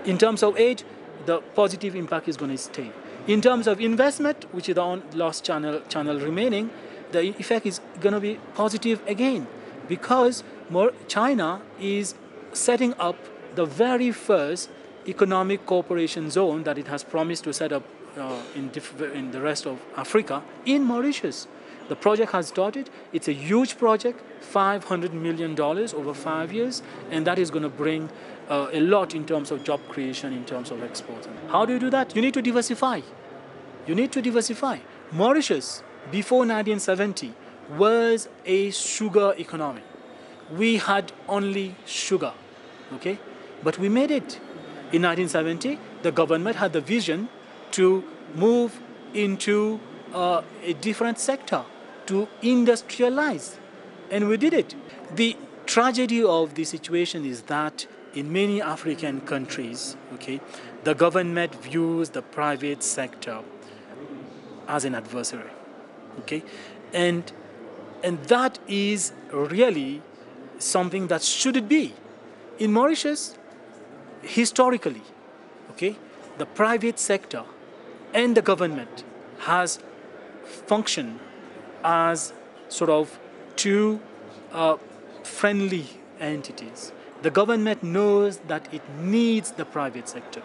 In terms of aid, the positive impact is going to stay. In terms of investment, which is the last channel remaining, the effect is going to be positive again, because China is setting up the very first economic cooperation zone that it has promised to set up in the rest of Africa in Mauritius. The project has started. It's a huge project, $500 million over 5 years, and that is going to bring a lot in terms of job creation, in terms of exports. How do you do that? You need to diversify. You need to diversify. Mauritius, before 1970, was a sugar economy. We had only sugar, okay? But we made it. In 1970, the government had the vision to move into a different sector, to industrialize, and we did it. The tragedy of the situation is that in many African countries, okay, the government views the private sector as an adversary, okay, and that is really something that shouldn't be. In Mauritius, historically, okay, the private sector and the government has functioned as sort of two friendly entities. The government knows that it needs the private sector,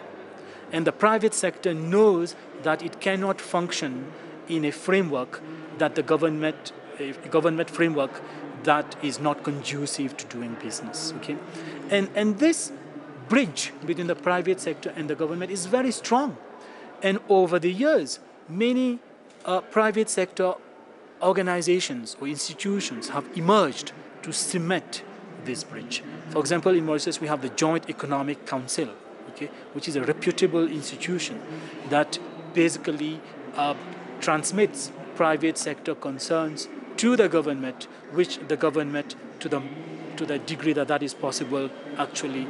and the private sector knows that it cannot function in a framework that a government framework that is not conducive to doing business. Okay, and this bridge between the private sector and the government is very strong, and over the years, many private sector organizations or institutions have emerged to cement this bridge. For example, in Mauritius, we have the Joint Economic Council, okay, which is a reputable institution that basically transmits private sector concerns to the government, which the government, to the degree that is possible, actually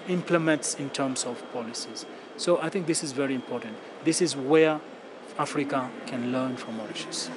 implements in terms of policies. So I think this is very important. This is where Africa can learn from Mauritius.